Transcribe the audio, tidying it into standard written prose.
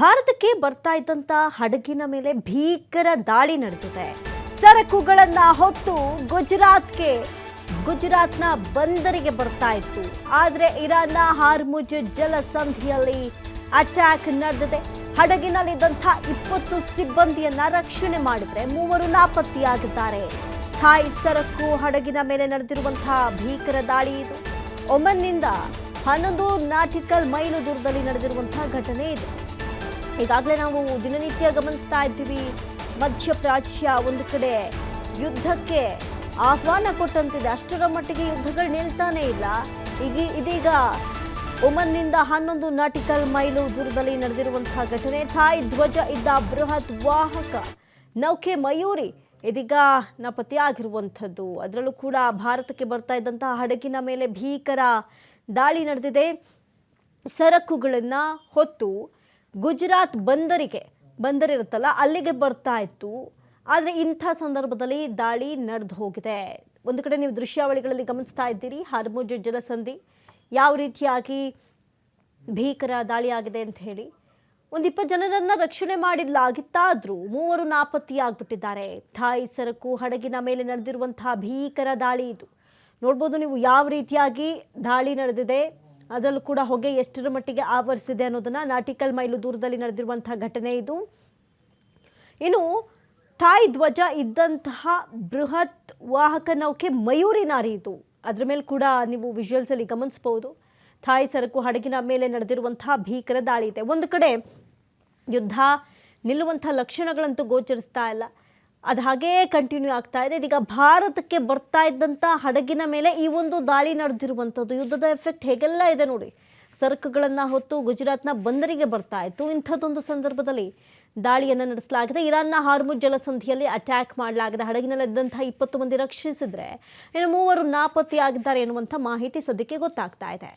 ಭಾರತಕ್ಕೆ ಬರ್ತಾ ಇದ್ದಂತ ಹಡಗಿನ ಮೇಲೆ ಭೀಕರ ದಾಳಿ ನಡೆದಿದೆ. ಸರಕುಗಳನ್ನ ಹೊತ್ತು ಗುಜರಾತ್ನ ಬಂದರಿಗೆ ಬರ್ತಾ ಇತ್ತು. ಆದರೆ ಇರಾನ್ನ ಹಾರ್ಮುಜ್ ಜಲಸಂಧಿಯಲ್ಲಿ ಅಟ್ಯಾಕ್ ನಡೆದಿದೆ. ಹಡಗಿನಲ್ಲಿದ್ದಂಥ 20 ಸಿಬ್ಬಂದಿಯನ್ನ ರಕ್ಷಣೆ ಮಾಡಿದ್ರೆ 3 ನಾಪತ್ತೆಯಾಗಿದ್ದಾರೆ. ಥಾಯ್ ಸರಕು ಹಡಗಿನ ಮೇಲೆ ನಡೆದಿರುವಂತಹ ಭೀಕರ ದಾಳಿ ಇದು. ಒಮನ್ನಿಂದ 11 ನಾಟಿಕಲ್ ಮೈಲು ದೂರದಲ್ಲಿ ನಡೆದಿರುವಂತಹ ಘಟನೆ ಇದು. ಈಗಾಗಲೇ ನಾವು ದಿನನಿತ್ಯ ಗಮನಿಸ್ತಾ ಇದ್ದೀವಿ, ಮಧ್ಯಪ್ರಾಚ್ಯ ಒಂದು ಕಡೆ ಯುದ್ಧಕ್ಕೆ ಆಹ್ವಾನ ಕೊಟ್ಟಂತಿದೆ. ಅಷ್ಟರ ಮಟ್ಟಿಗೆ ಯುದ್ಧಗಳು ನಿಲ್ತಾನೇ ಇಲ್ಲ. ಇದೀಗ ಒಮನ್ನಿಂದ 11 ನಾಟಿಕಲ್ ಮೈಲು ದೂರದಲ್ಲಿ ನಡೆದಿರುವಂತಹ ಘಟನೆ. ಥಾಯ್ ಧ್ವಜ ಇದ್ದ ಬೃಹತ್ ವಾಹಕ ನೌಕೆ ಮಯೂರಿ ಇದೀಗ ನಾಪತ್ತೆಯಾಗಿರುವಂಥದ್ದು. ಅದರಲ್ಲೂ ಕೂಡ ಭಾರತಕ್ಕೆ ಬರ್ತಾ ಇದ್ದಂತಹ ಹಡಗಿನ ಮೇಲೆ ಭೀಕರ ದಾಳಿ ನಡೆದಿದೆ. ಸರಕುಗಳನ್ನು ಹೊತ್ತು ಗುಜರಾತ್ ಬಂದರಿರುತ್ತಲ್ಲ ಅಲ್ಲಿಗೆ ಬರ್ತಾ ಇತ್ತು. ಆದರೆ ಇಂಥ ಸಂದರ್ಭದಲ್ಲಿ ದಾಳಿ ನಡೆದು ಹೋಗಿದೆ. ಒಂದು ಕಡೆ ನೀವು ದೃಶ್ಯಾವಳಿಗಳಲ್ಲಿ ಗಮನಿಸ್ತಾ ಇದ್ದೀರಿ, ಹಾರ್ಮುಜ್ ಜಲಸಂಧಿ ಯಾವ ರೀತಿಯಾಗಿ ಭೀಕರ ದಾಳಿ ಆಗಿದೆ ಅಂತ ಹೇಳಿ. ಒಂದು 20 ಜನರನ್ನ ರಕ್ಷಣೆ ಮಾಡಿಲಾಗಿತ್ತಾದ್ರೂ 3 ನಾಪತ್ತೆಯಾಗ್ಬಿಟ್ಟಿದ್ದಾರೆ. ಥಾಯ್ ಸರಕು ಹಡಗಿನ ಮೇಲೆ ನಡೆದಿರುವಂತಹ ಭೀಕರ ದಾಳಿ ಇದು. ನೋಡ್ಬೋದು ನೀವು ಯಾವ ರೀತಿಯಾಗಿ ದಾಳಿ ನಡೆದಿದೆ, ಅದರಲ್ಲೂ ಕೂಡ ಹೊಗೆ ಎಷ್ಟರ ಮಟ್ಟಿಗೆ ಆವರಿಸಿದೆ ಅನ್ನೋದನ್ನ. ನಾಟಿಕಲ್ ಮೈಲು ದೂರದಲ್ಲಿ ನಡೆದಿರುವಂತಹ ಘಟನೆ ಇದು. ಇನ್ನು ಥಾಯ್ ಧ್ವಜ ಇದ್ದಂತಹ ಬೃಹತ್ ವಾಹಕ ನೌಕೆ ಮಯೂರಿ ನಾರಿ ಇದು. ಅದ್ರ ಮೇಲೆ ಕೂಡ ನೀವು ವಿಜುವಲ್ಸ್ ಅಲ್ಲಿ ಗಮನಿಸಬಹುದು. ಥಾಯ್ ಸರಕು ಹಡಗಿನ ಮೇಲೆ ನಡೆದಿರುವಂತಹ ಭೀಕರ ದಾಳಿ ಇದೆ. ಒಂದು ಕಡೆ ಯುದ್ಧ ನಿಲ್ಲುವಂಥ ಲಕ್ಷಣಗಳಂತೂ ಗೋಚರಿಸ್ತಾ ಇಲ್ಲ, ಅದು ಹಾಗೇ ಕಂಟಿನ್ಯೂ ಆಗ್ತಾ ಇದೆ. ಇದೀಗ ಭಾರತಕ್ಕೆ ಬರ್ತಾ ಇದ್ದಂಥ ಹಡಗಿನ ಮೇಲೆ ಈ ಒಂದು ದಾಳಿ ನಡೆದಿರುವಂಥದ್ದು. ಯುದ್ಧದ ಎಫೆಕ್ಟ್ ಹೇಗೆಲ್ಲ ಇದೆ ನೋಡಿ. ಸರಕುಗಳನ್ನು ಹೊತ್ತು ಗುಜರಾತ್ನ ಬಂದರಿಗೆ ಬರ್ತಾ ಇತ್ತು. ಇಂಥದ್ದೊಂದು ಸಂದರ್ಭದಲ್ಲಿ ದಾಳಿಯನ್ನು ನಡೆಸಲಾಗಿದೆ. ಇರಾನ್ನ ಹಾರ್ಮುಜ್ ಜಲಸಂಧಿಯಲ್ಲಿ ಅಟ್ಯಾಕ್ ಮಾಡಲಾಗಿದೆ. ಹಡಗಿನಲ್ಲಿದ್ದಂಥ 20 ಮಂದಿ ರಕ್ಷಿಸಿದ್ರೆ ಇನ್ನು 3 ನಾಪತ್ತೆಯಾಗಿದ್ದಾರೆ ಎನ್ನುವಂಥ ಮಾಹಿತಿ ಸದ್ಯಕ್ಕೆ ಗೊತ್ತಾಗ್ತಾ ಇದೆ.